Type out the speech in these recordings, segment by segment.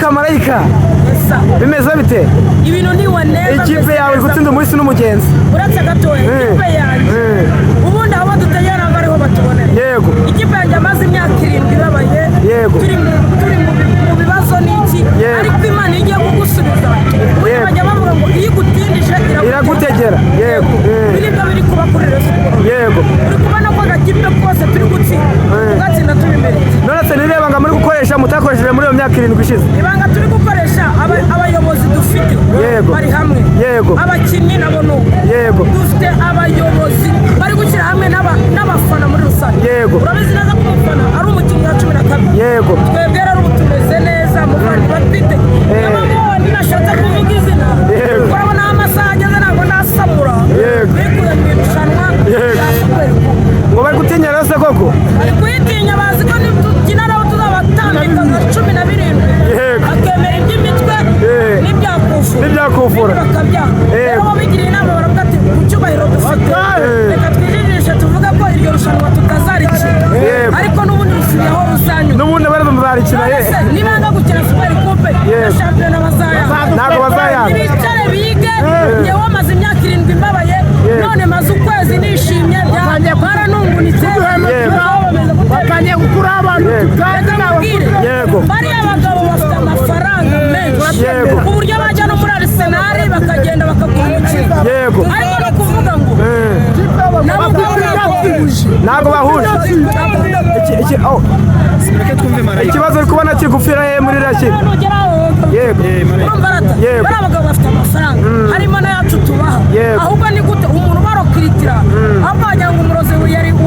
Marayika bimeze bite? Ibintu ni waneza. Ikipe yawe gutsinda umurisi n'umugenzi. Uretse gatoya ikipe yanjye ubundi abo dutegera bariho batubonera. Yego. Ikipe yanjye amaze imyaka 7 ibabaye. Yego. Turi mu bibazo n'iki ariko Imana igiye kugusubiza. Bajya bavuga ngo iyo igutindije iragutegera. Yego. Biribyo biri kuba kuri Rayon. Yego. Uri kubona ko agakipe kose turi gutsinda. Gatsinda turi imbere. None se nireba ngo muri gukoresha mutakoresheje muri iyo myaka 7 ishize. Ibanga turi gukoresha abayobozi dufite bari hamwe. Yego. Abakinnyi nabo nuko. Yego. Dufite abayobozi bari gushyira hamwe n'abafana muri rusange. Yego. Urabizi neza ko umufana ari umukinnyi wa 12. Yego. Twebwe rero ubu tumeze neza mu Rwanda bafite. N'abandi nashatse kuvuga izina. Yego. Urabona amasaha ageze ntabwo nasamura. Yego. Bikuye mu irushanwa rya Super Cup. Ngo bari gutinya rero se koko? Bari kuyitinya bazi ko nitukina nabo tuzabatambika nka 17. Yego. Akemera iby'imitwe n'ibyakufura. Bakabyanga. Rero babigiriye inama baravuga ati ku cyubahiro dufite reka twijijishe tuvuga ko iryo rushanwa tutazarikina. Ariko n'ubundi rusigaho rusanyu. N'ubundi bari muzarikina nibanga gukina Super Cup na shampiyona bazayanga. Ntabwo bazayanga. Bicare bige njyewe amaze imyaka 7 mbabaye none maze ukwezi nishimye baranungunitse bakanye gukura abantu Yego. bariya abagabo bafite amafaranga menshi ku buryo bajya no muri Arsenal bakagenda bakagura umukino. Yego. Ariko no kuvuga ngo ntabwo bahuje. Ikibazo uri kubona kigupfira muri raki. Yego. Bari abagabo bafite amafaranga harimo n'ayacu tubaha. Ahubwo ni gute umuntu barokiritira ahubwo wagira ngo umurozi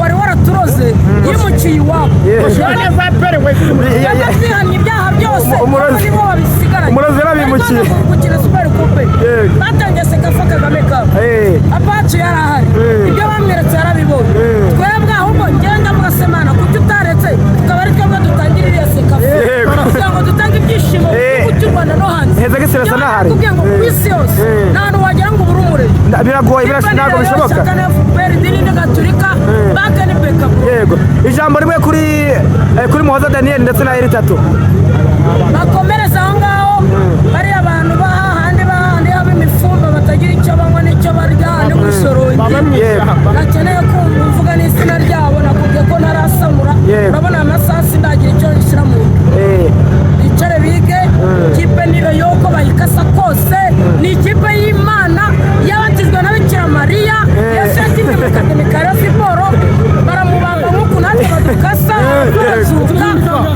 wari waraturoze yimukiye iwabo. Twihanye ibyaha byose nibo babisigaranye. Umurozi yarabimukiye. Gukina Super Cup batangiye Sekafa Kagame Cup. Abacu yarahari ibyo bamweretse yarabibonye. Twebwe ahubwo ngenda mugasemana kuko utaretse tukaba ari twebwe dutangirira Sekafa kugira ngo dutange ibyishimo ku cy'u Rwanda no hanze. Heza gisirasa nahari. Kugira ngo ku isi yose nta hantu wagira ngo uburumure. Biragoye ntabwo bishoboka. Yego. Ijambo rimwe kuri Muhoza Daniel ndetse na Eritatu. Bakomereza aho ngaho bari abantu bahandi haba imifumba batagira icyo banywa n'icyo barya no gusorora. Bakeneye kumva uvuga n'izina ryabo nakubwiye ko ntarasamura. Urabona amasaha sindagira icyo rishyira mu bicare bige. Ikipe niyo yoko bayikasa kose ni ikipe y'Imana yabatizwa na Bikira Mariya yashakiye mu Katolika ya Siporo baramubanga nk'uko natwe badukasa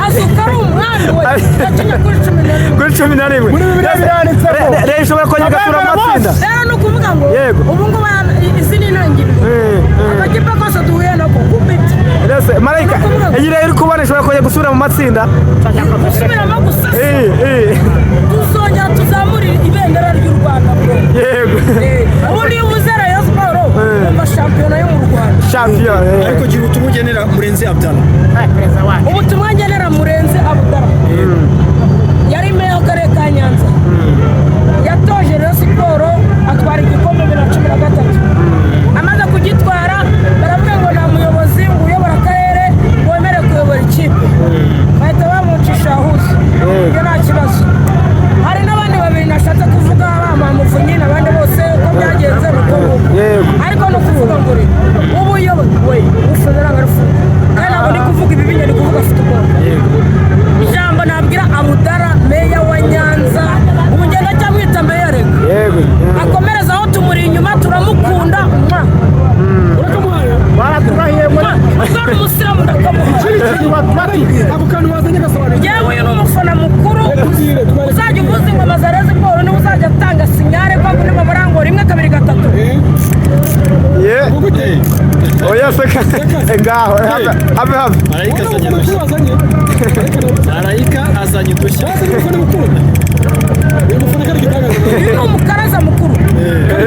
azuka ari umwami we yakinye kuri 11. Muri Bibiliya biranditse rero ishobora kongera gasura amatsinda. Rero no kuvuga ngo ubu ngubu izi ni intangiriro amakipe kose duhuye nako kubiti. Marayika iyi rero uri kubona ishobora kongera gusubira mu matsinda. Gusubiramo gusa tuzongera tuzamurira ibendera ry'u Rwanda. Yego. Ubundi iyo uvuze Rayon Sport umva shampiyona yo mu Rwanda. Shampiyona. Ariko gira ubutumwa ugenera Murenzi Abdallah. Ubutumwa ngenera Murenzi Abdallah yari meya w'akarere ka Nyanza yatoje Rayon Sport atwara igikombe 2013. Amaze kugitwara baravuga ngo nta muyobozi uyobora akarere wemere kuyobora ikipe bahita bamucisha hose. Ibyo nta kibazo. Hari n'abandi babiri nashatse kuvuga Muvunyi n'abandi bose uko byagenze nuko ariko no kuvuga ngo ubuyobozi ufedera ngarafuka kandi ntabwo ndi kuvuga ibi binyari kuvuga football. Ijambo nabwira Abudara meya wa Nyanza ubu ngenda cyamwita meya reka akomereza aho tumuri inyuma turamukunda baraturahiye muri umusiramu yewe uyu ni umufana mukuru uzajya uvuza ingoma za Rayon Sport niba uzajya atanga sinyare ko kuri mabarango 1 2 3. Oya seka ngaho habe. Marayika azanye udushya. Uyu umukaraza mukuru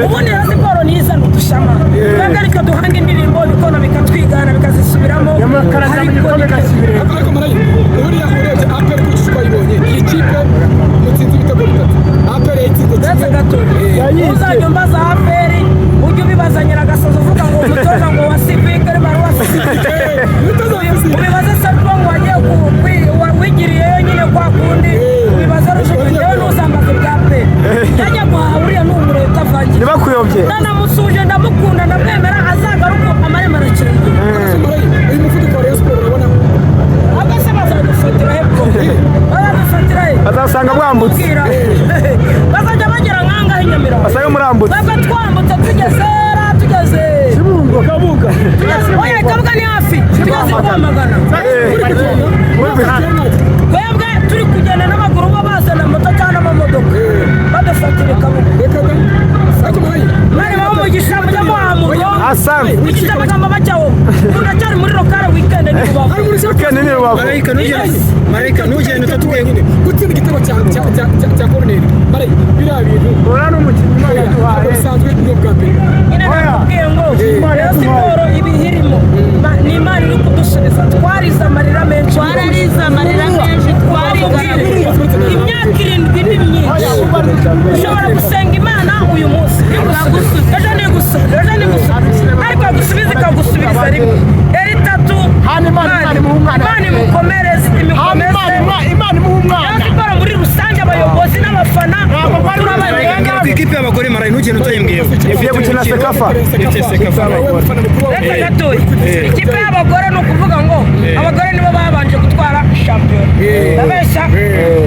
ubundi Rayon Sport ni izana udushama kandi ariko duhanga indirimbo bikona bikatwigana bikazisubiramo ariko Marayika uriya urebye APR kuko twayibonye iyi kipe mutsinzi ibitego 3 APR yitsinze ndetse gato uzajya mbaza APR ujye ubibazanye agasoza uvuga ngo umutoza ngo wasivike ari bari wasivike ubibaze se ngo wagiye wigiriye nyine kwa kundi ubibaze basanga mwambutse bazajya bagera nkangaho Nyamirambo basanga murambutse twebwe twambutse tugeze Kabuga oya Kabuga ni hafi tugeze Rwamagana twebwe turi kugenda n'amaguru bazana moto cyangwa amamodoka badafatire Kabuga mari bamugisha mujya muhamuzo asante ikiza bagamba bajyaho uracyari muri lokale weekend ni Rubavu weekend ni Rubavu Marayika nugenda utatubwiye nyine gutsinda igitego cya Corneli Marayika biriya bintu urana umukinnyi bisanzwe n'ubwa mbere nyine nakubwiye ngo Rayon Siporo ibihirimo ni Imana iri kudusubiza twarize amarira menshi imyaka 7 ni myinshi ushobora gusenga Imana uyu munsi ejo ni gusubiza ariko gusubiza ikagusubiriza rimwe eri tatu Imana imukomereze Imana imuhumwana Rayon Siporo muri rusange abayobozi n'abafana Ngera ku ikipe y'abagore Marayika ntugende utayembwiye igiye gukina Sekafa reka gatoya ikipe y'abagore ni ukuvuga ngo abagore nibo babanje gutwara shampiyona ndabeshya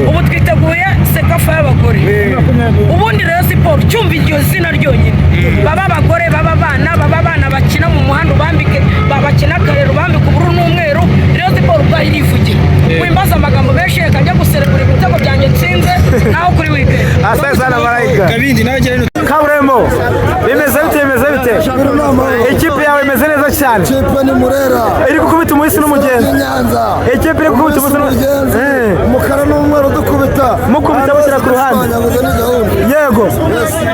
ubu twiteguye Sekafa y'abagore ubundi Rayon Siporo cyumva iryo zina ryonyine baba abagore baba abana bakina mu muhanda ubambike babakina karero ubambike ubururu n'umweru Rayon Siporo ubwayo irivugira wimbaza amagambo menshi reka njya guserebura ibitego byanjye nsinze naho kuri weekend asante sana Marayika Kabindi nawe gere Kaburemo bimeze bite ikipe yawe imeze neza cyane ikipe ni Murera iri gukubita umuhisi n'umugenzi Nyanza ikipe iri gukubita umuhisi n'umugenzi umukara n'umweru dukubita mukubita bashyira ku ruhande yego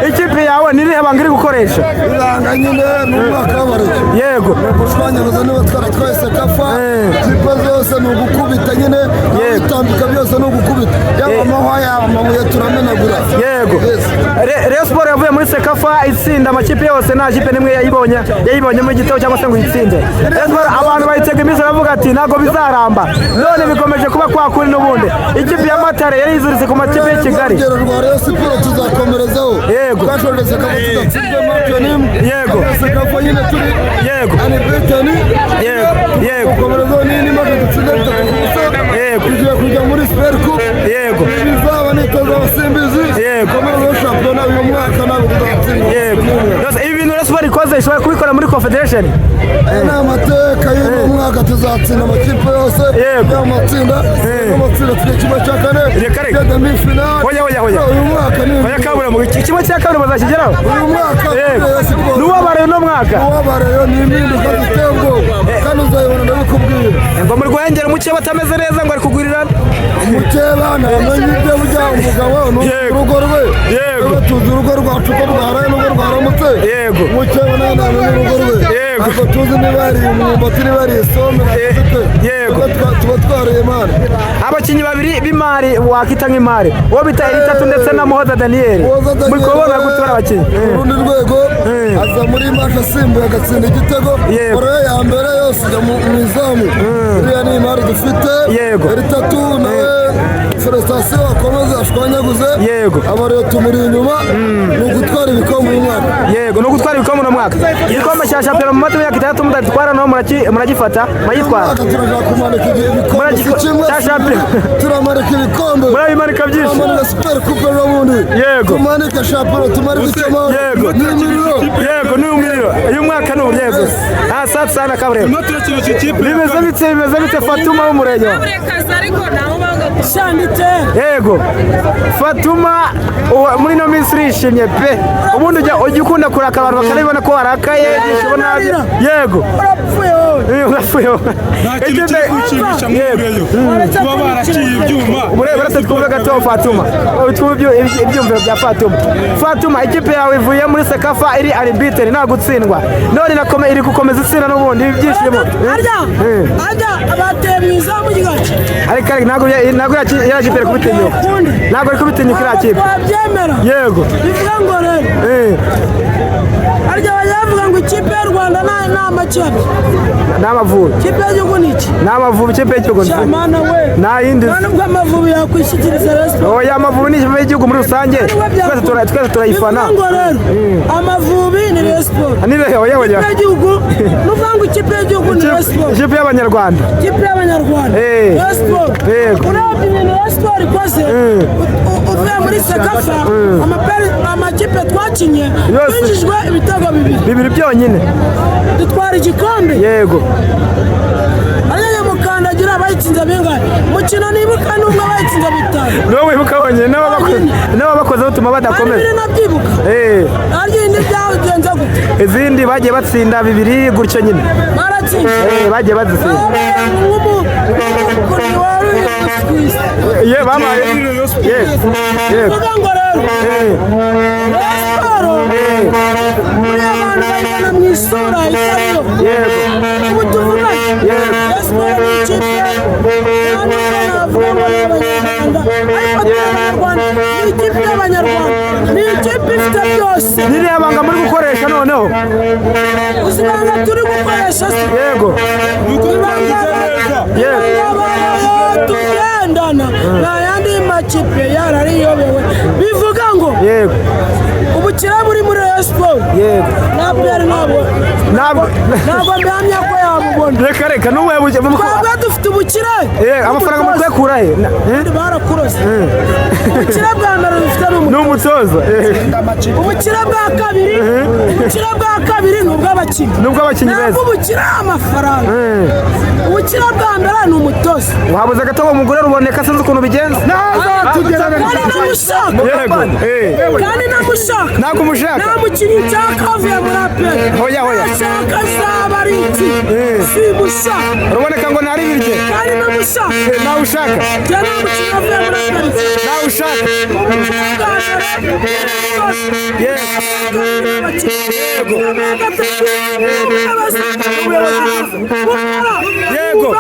ikipe yawe nirihe banga iri gukoresha ibanga nyine n'umwaka w'abareke yego gushwanyaguza niba twaratwaye Sekafa ikipe zose ni ugukubita nyine bitambika byose ni ugukubita yaba amahwa yaba amabuye turamenagura yego Rayon Siporo yavuye muri Sekafa itsinda amakipe yose nta kipe nimwe yayibonye muri gitego cyangwa se ngo itsinde Rayon Siporo abantu bayitega iminsi bavuga ati ntabwo bizaramba none bikomeje kuba kwa kuri n'ubundi ikipe ya Matare yari izuritse ku makipe y'i Kigali urugero rwa Rayon Siporo tuzakomerezaho yego twashoje Sekafa tudatsinze match yego Sekafa nyine turi yego anibetani yego komerezaho nini maze dutsinda yego tugiye kujya muri Super Cup yego bizaba nitoza abasimbizi komerezaho shampiyona uyu mwaka ntabwo tuzatsinda yego ibi bintu Rayon Siporo ikoze ishobora kubikora muri Confederation ni amateka y'uyu mwaka tuzatsinda amakipe yose y'amatsinda n'amatsinda tujya kimwe cya kane tujya demi finale uyu mwaka ni kimwe cya kabiri bazakigeraho uyu mwaka n'uwabareyo no mwaka n'uwabareyo ni impinduka ziteye ubwoba kandi uzayibona ndabikubwiye ngo mu Rwengera muke batameze neza ngo ari kugurirana mukeba ntamenye ibyo burya umugabo ni urugo rwe yego tuzi urugo rwacu ko rwaraye n'urugo rwaramutse yego mukeba nawe ntamenye urugo rwe ntabwo tuzi niba yariye umwumbati niba yariye isombe yego tuba twariye imari abakinnyi babiri b'imari wakita nk'imari uwo bita Eritatu ndetse na Muhoza Daniel muri kubona gutora abakinnyi urundi rwego aza muri match asimbuye agatsinda igitego oroye ya mbere yose ijya mu izamu iriya ni imari dufite Eritatu nawe Felicitation akomeze ashwanyaguze abarero tumuri inyuma ni ugutwara ibikombe uyu mwaka yego ni ugutwara ibikombe uno mwaka igikombe cya shampiyona mu mata y'imyaka 6 mudatwara no muragifata muragitwara turashaka kumanika igikombe kimwe cya shampiyona turamanika ibikombe murabimanika byinshi tumanika Super Coupe n'ubundi yego tumanika shampiyona tumanika icyamahoro yego ni umuriro uyu mwaka ni yego asante sana Kaburemo bimeze bite Fatuma w'umurenge yego Fatuma muri no minsi urishimye pe ubundi ujya ukunda kuraka abantu bakanabibona ko warakaye yego urapfuye kuba baraciye ibyuma uretse twumve gato Fatuma twumve ibyumviro bya Fatuma ikipe yawe ivuye muri Sekafa iri arbitre nta gutsindwa none iri gukomeza itsinda n'ubundi ibyishimo abateye mu izamu ry'igace ariko ntabwo yaragipera kubitinyuka ntabwo ari kubitinyuka iriya kipe wabyemera yego bivuga ngo rero harya bavuga ngo ikipe y'u Rwanda ni amakipe n'Amavubi ikipe y'igihugu ni iki n'Amavubi ikipe y'igihugu cyamana we nta yindi none ubwo Amavubi yakwishyikiriza Rayon oya Amavubi ni ikipe y'igihugu muri rusange twese turayifana bivuga ngo rero Amavubi ni Rayon Sport ni oya ikipe y'igihugu nuvuga ngo ikipe y'igihugu ni Rayon Sport ikipe y'Abanyarwanda ikipe y'Abanyarwanda Rayon Sport urebye ibintu Rayon Sport ikoze sekafa amakipe twakinye twinjijwe ibitego bibiri byonyine dutwara igikombe yego ariya mukandagira bayitsinze bingahe mukino nibuka nubwo bayitsinze bitanu niwo wibuka wonyine n'ababakoze batuma badakomeza bibiri nabyibuka aryo indi byagenze gute izindi bagiye batsinda 2 gutyo nyine baratsinze bagiye bazitsinda bamaye vuga ngo rero siporo muri abantu bayibona mu isura itariyo ubu tuvuganye siporo ni ikipe kandi navuga ngo ni abanyarwanda ariko abanyarwanda ni ikipe y'abanyarwanda ni ikipe ifite byose ririya banga muri gukoresha noneho uzibanga turi gukoresha se yego tugendana nta yandi makipe yarariyobewe bivuga ngo yego ubukire buri muri Rayon Sports yego ntabwo mbihamya ko yabubona reka n'ubu twebwe dufite ubukire amafaranga mutwekura he barakurose ubukire bwa mbere dufite n'umutoza ubukire bwa kabiri ni ubw'abakinnyi beza ubukire amafaranga ubukire bwa mbere ni umutoza wabuze gato ngo umugore ruboneka sinzi ukuntu bigenza kandi namushaka ntabwo umushaka nta mukinnyi nshaka avuye muri aperi hoya ashaka azaba ari iki simushaka ruboneka ngo ntari birye kandi namushaka nawe ushaka njye nta mukinnyi avuye muri aperi nawe ushaka yego